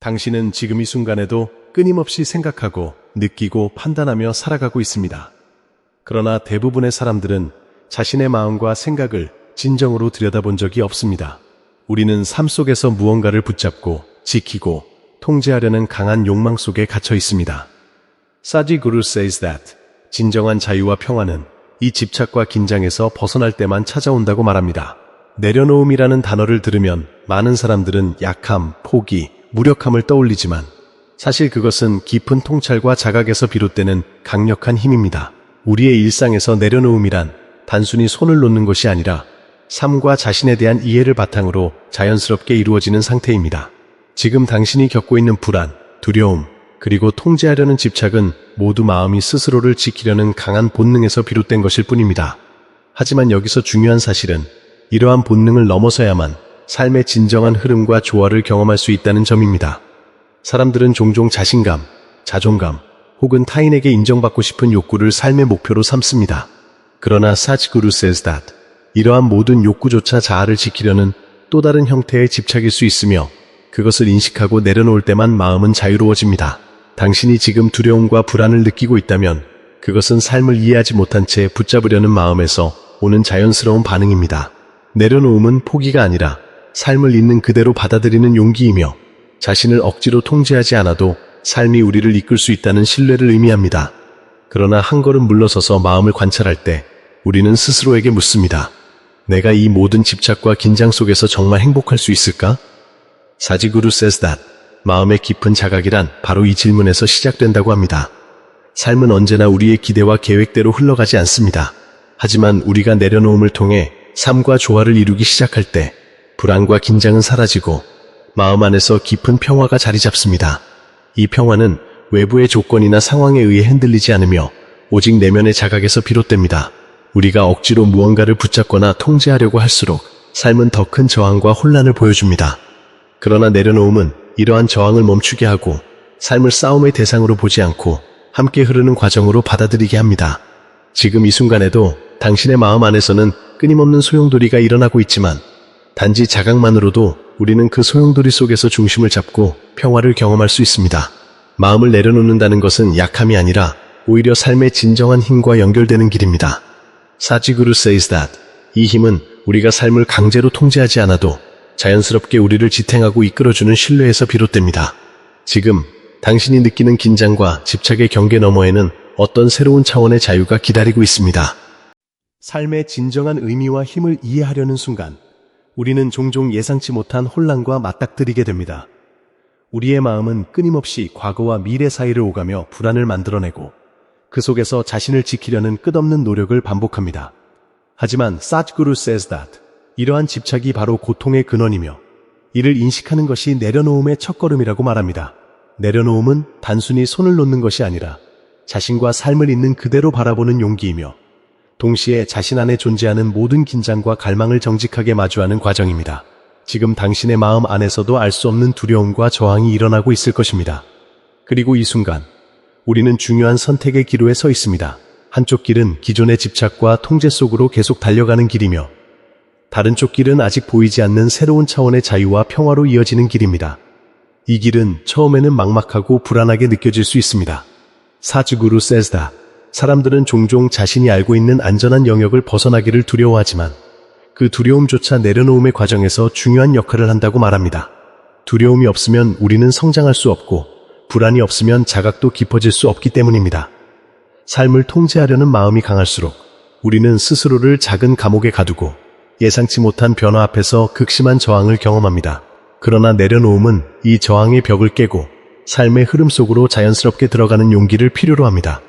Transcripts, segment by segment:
당신은 지금 이 순간에도 끊임없이 생각하고 느끼고 판단하며 살아가고 있습니다. 그러나 대부분의 사람들은 자신의 마음과 생각을 진정으로 들여다본 적이 없습니다. 우리는 삶 속에서 무언가를 붙잡고 지키고 통제하려는 강한 욕망 속에 gat혀 있습니다. 사지 구루 says that 진정한 자유와 평화는 이 집착과 긴장에서 벗어날 때만 찾아온다고 말합니다. 내려놓음이라는 단어를 들으면 많은 사람들은 약함, 포기, 무력함을 떠올리지만 사실 그것은 깊은 통찰과 자각에서 비롯되는 강력한 힘입니다. 우리의 일상에서 내려놓음이란 단순히 손을 놓는 것이 아니라 삶과 자신에 대한 이해를 바탕으로 자연스럽게 이루어지는 상태입니다. 지금 당신이 겪고 있는 불안, 두려움, 그리고 통제하려는 집착은 모두 마음이 스스로를 지키려는 강한 본능에서 비롯된 것일 뿐입니다. 하지만 여기서 중요한 사실은 이러한 본능을 넘어서야만 삶의 진정한 흐름과 조화를 경험할 수 있다는 점입니다. 사람들은 종종 자신감, 자존감, 혹은 타인에게 인정받고 싶은 욕구를 삶의 목표로 삼습니다. 그러나 사지구루 says that 이러한 모든 욕구조차 자아를 지키려는 또 다른 형태의 집착일 수 있으며 그것을 인식하고 내려놓을 때만 마음은 자유로워집니다. 당신이 지금 두려움과 불안을 느끼고 있다면 그것은 삶을 이해하지 못한 채 붙잡으려는 마음에서 오는 자연스러운 반응입니다. 내려놓음은 포기가 아니라 삶을 있는 그대로 받아들이는 용기이며 자신을 억지로 통제하지 않아도 삶이 우리를 이끌 수 있다는 신뢰를 의미합니다. 그러나 한 걸음 물러서서 마음을 관찰할 때 우리는 스스로에게 묻습니다. 내가 이 모든 집착과 긴장 속에서 정말 행복할 수 있을까? 사지구루 says that 마음의 깊은 자각이란 바로 이 질문에서 시작된다고 합니다. 삶은 언제나 우리의 기대와 계획대로 흘러가지 않습니다. 하지만 우리가 내려놓음을 통해 삶과 조화를 이루기 시작할 때 불안과 긴장은 사라지고 마음 안에서 깊은 평화가 자리 잡습니다. 이 평화는 외부의 조건이나 상황에 의해 흔들리지 않으며 오직 내면의 자각에서 비롯됩니다. 우리가 억지로 무언가를 붙잡거나 통제하려고 할수록 삶은 더 큰 저항과 혼란을 보여줍니다. 그러나 내려놓음은 이러한 저항을 멈추게 하고 삶을 싸움의 대상으로 보지 않고 함께 흐르는 과정으로 받아들이게 합니다. 지금 이 순간에도 당신의 마음 안에서는 끊임없는 소용돌이가 일어나고 있지만 단지 자각만으로도 우리는 그 소용돌이 속에서 중심을 잡고 평화를 경험할 수 있습니다. 마음을 내려놓는다는 것은 약함이 아니라 오히려 삶의 진정한 힘과 연결되는 길입니다. 사지구루 says that 이 힘은 우리가 삶을 강제로 통제하지 않아도 자연스럽게 우리를 지탱하고 이끌어주는 신뢰에서 비롯됩니다. 지금 당신이 느끼는 긴장과 집착의 경계 너머에는 어떤 새로운 차원의 자유가 기다리고 있습니다. 삶의 진정한 의미와 힘을 이해하려는 순간 우리는 종종 예상치 못한 혼란과 맞닥뜨리게 됩니다. 우리의 마음은 끊임없이 과거와 미래 사이를 오가며 불안을 만들어내고 그 속에서 자신을 지키려는 끝없는 노력을 반복합니다. 하지만 사지구루 says that 이러한 집착이 바로 고통의 근원이며 이를 인식하는 것이 내려놓음의 첫걸음이라고 말합니다. 내려놓음은 단순히 손을 놓는 것이 아니라 자신과 삶을 있는 그대로 바라보는 용기이며 동시에 자신 안에 존재하는 모든 긴장과 갈망을 정직하게 마주하는 과정입니다. 지금 당신의 마음 안에서도 알 수 없는 두려움과 저항이 일어나고 있을 것입니다. 그리고 이 순간 우리는 중요한 선택의 기로에 서 있습니다. 한쪽 길은 기존의 집착과 통제 속으로 계속 달려가는 길이며 다른 쪽 길은 아직 보이지 않는 새로운 차원의 자유와 평화로 이어지는 길입니다. 이 길은 처음에는 막막하고 불안하게 느껴질 수 있습니다. 사지구루 says that 사람들은 종종 자신이 알고 있는 안전한 영역을 벗어나기를 두려워하지만 그 두려움조차 내려놓음의 과정에서 중요한 역할을 한다고 말합니다. 두려움이 없으면 우리는 성장할 수 없고 불안이 없으면 자각도 깊어질 수 없기 때문입니다. 삶을 통제하려는 마음이 강할수록 우리는 스스로를 작은 감옥에 가두고 예상치 못한 변화 앞에서 극심한 저항을 경험합니다. 그러나 내려놓음은 이 저항의 벽을 깨고 삶의 흐름 속으로 자연스럽게 들어가는 용기를 필요로 합니다.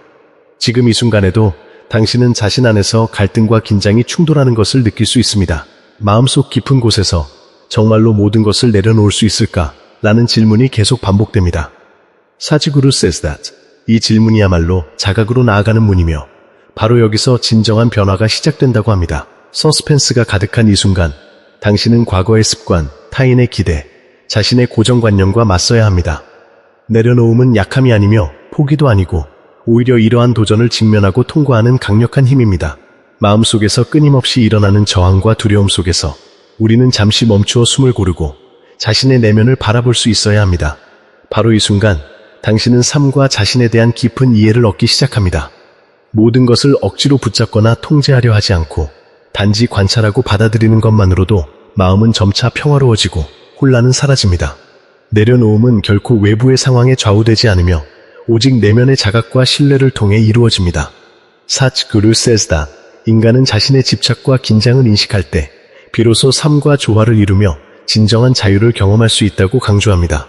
지금 이 순간에도 당신은 자신 안에서 갈등과 긴장이 충돌하는 것을 느낄 수 있습니다. 마음속 깊은 곳에서 정말로 모든 것을 내려놓을 수 있을까? 라는 질문이 계속 반복됩니다. 사지구루 says that 이 질문이야말로 자각으로 나아가는 문이며 바로 여기서 진정한 변화가 시작된다고 합니다. 서스펜스가 가득한 이 순간 당신은 과거의 습관, 타인의 기대, 자신의 고정관념과 맞서야 합니다. 내려놓음은 약함이 아니며 포기도 아니고 오히려 이러한 도전을 직면하고 통과하는 강력한 힘입니다. 마음속에서 끊임없이 일어나는 저항과 두려움 속에서 우리는 잠시 멈추어 숨을 고르고 자신의 내면을 바라볼 수 있어야 합니다. 바로 이 순간 당신은 삶과 자신에 대한 깊은 이해를 얻기 시작합니다. 모든 것을 억지로 붙잡거나 통제하려 하지 않고 단지 관찰하고 받아들이는 것만으로도 마음은 점차 평화로워지고 혼란은 사라집니다. 내려놓음은 결코 외부의 상황에 좌우되지 않으며 오직 내면의 자각과 신뢰를 통해 이루어집니다. 사치구루 세스다. 인간은 자신의 집착과 긴장을 인식할 때 비로소 삶과 조화를 이루며 진정한 자유를 경험할 수 있다고 강조합니다.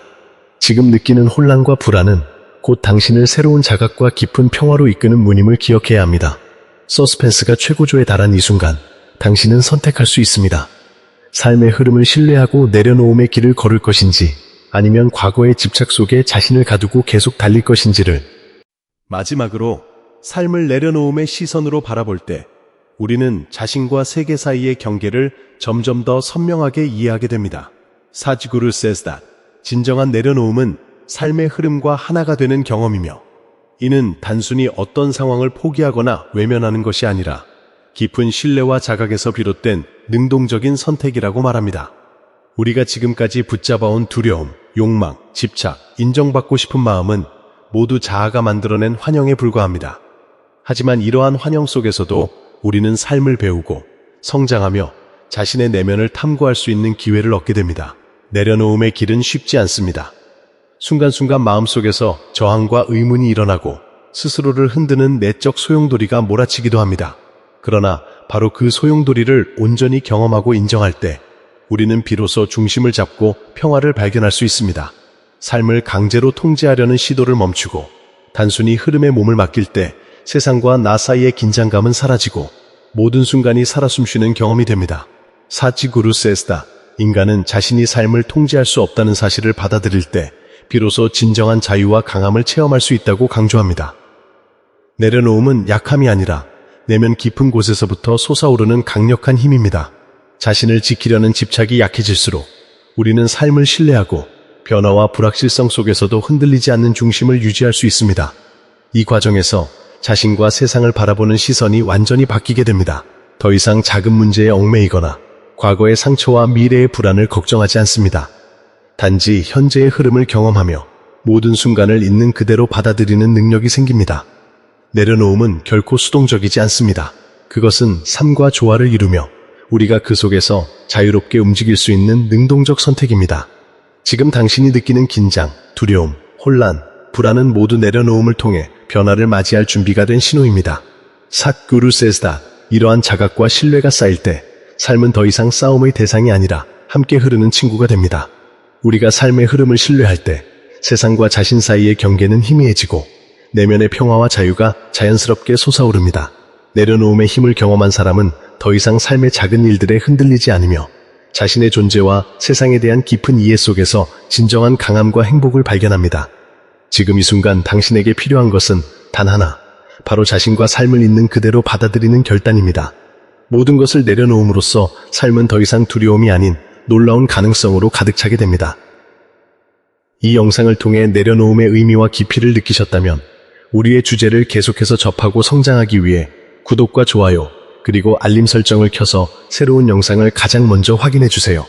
지금 느끼는 혼란과 불안은 곧 당신을 새로운 자각과 깊은 평화로 이끄는 문임을 기억해야 합니다. 서스펜스가 최고조에 달한 이 순간 당신은 선택할 수 있습니다. 삶의 흐름을 신뢰하고 내려놓음의 길을 걸을 것인지 아니면 과거의 집착 속에 자신을 가두고 계속 달릴 것인지를. 마지막으로 삶을 내려놓음의 시선으로 바라볼 때 우리는 자신과 세계 사이의 경계를 점점 더 선명하게 이해하게 됩니다. 사지구루 세스다. 진정한 내려놓음은 삶의 흐름과 하나가 되는 경험이며 이는 단순히 어떤 상황을 포기하거나 외면하는 것이 아니라 깊은 신뢰와 자각에서 비롯된 능동적인 선택이라고 말합니다. 우리가 지금까지 붙잡아온 두려움, 욕망, 집착, 인정받고 싶은 마음은 모두 자아가 만들어낸 환영에 불과합니다. 하지만 이러한 환영 속에서도 우리는 삶을 배우고 성장하며 자신의 내면을 탐구할 수 있는 기회를 얻게 됩니다. 내려놓음의 길은 쉽지 않습니다. 순간순간 마음속에서 저항과 의문이 일어나고 스스로를 흔드는 내적 소용돌이가 몰아치기도 합니다. 그러나 바로 그 소용돌이를 온전히 경험하고 인정할 때 우리는 비로소 중심을 잡고 평화를 발견할 수 있습니다. 삶을 강제로 통제하려는 시도를 멈추고 단순히 흐름에 몸을 맡길 때 세상과 나 사이의 긴장감은 사라지고 모든 순간이 살아 숨쉬는 경험이 됩니다. 사치구루 세스다. 인간은 자신이 삶을 통제할 수 없다는 사실을 받아들일 때 비로소 진정한 자유와 강함을 체험할 수 있다고 강조합니다. 내려놓음은 약함이 아니라 내면 깊은 곳에서부터 솟아오르는 강력한 힘입니다. 자신을 지키려는 집착이 약해질수록 우리는 삶을 신뢰하고 변화와 불확실성 속에서도 흔들리지 않는 중심을 유지할 수 있습니다. 이 과정에서 자신과 세상을 바라보는 시선이 완전히 바뀌게 됩니다. 더 이상 작은 문제에 얽매이거나 과거의 상처와 미래의 불안을 걱정하지 않습니다. 단지 현재의 흐름을 경험하며 모든 순간을 있는 그대로 받아들이는 능력이 생깁니다. 내려놓음은 결코 수동적이지 않습니다. 그것은 삶과 조화를 이루며 우리가 그 속에서 자유롭게 움직일 수 있는 능동적 선택입니다. 지금 당신이 느끼는 긴장, 두려움, 혼란, 불안은 모두 내려놓음을 통해 변화를 맞이할 준비가 된 신호입니다. 삿구루 세스다. 이러한 자각과 신뢰가 쌓일 때 삶은 더 이상 싸움의 대상이 아니라 함께 흐르는 친구가 됩니다. 우리가 삶의 흐름을 신뢰할 때 세상과 자신 사이의 경계는 희미해지고 내면의 평화와 자유가 자연스럽게 솟아오릅니다. 내려놓음의 힘을 경험한 사람은 더 이상 삶의 작은 일들에 흔들리지 않으며 자신의 존재와 세상에 대한 깊은 이해 속에서 진정한 강함과 행복을 발견합니다. 지금 이 순간 당신에게 필요한 것은 단 하나, 바로 자신과 삶을 있는 그대로 받아들이는 결단입니다. 모든 것을 내려놓음으로써 삶은 더 이상 두려움이 아닌 놀라운 가능성으로 가득 차게 됩니다. 이 영상을 통해 내려놓음의 의미와 깊이를 느끼셨다면 우리의 주제를 계속해서 접하고 성장하기 위해 구독과 좋아요, 그리고 알림 설정을 켜서 새로운 영상을 가장 먼저 확인해 주세요.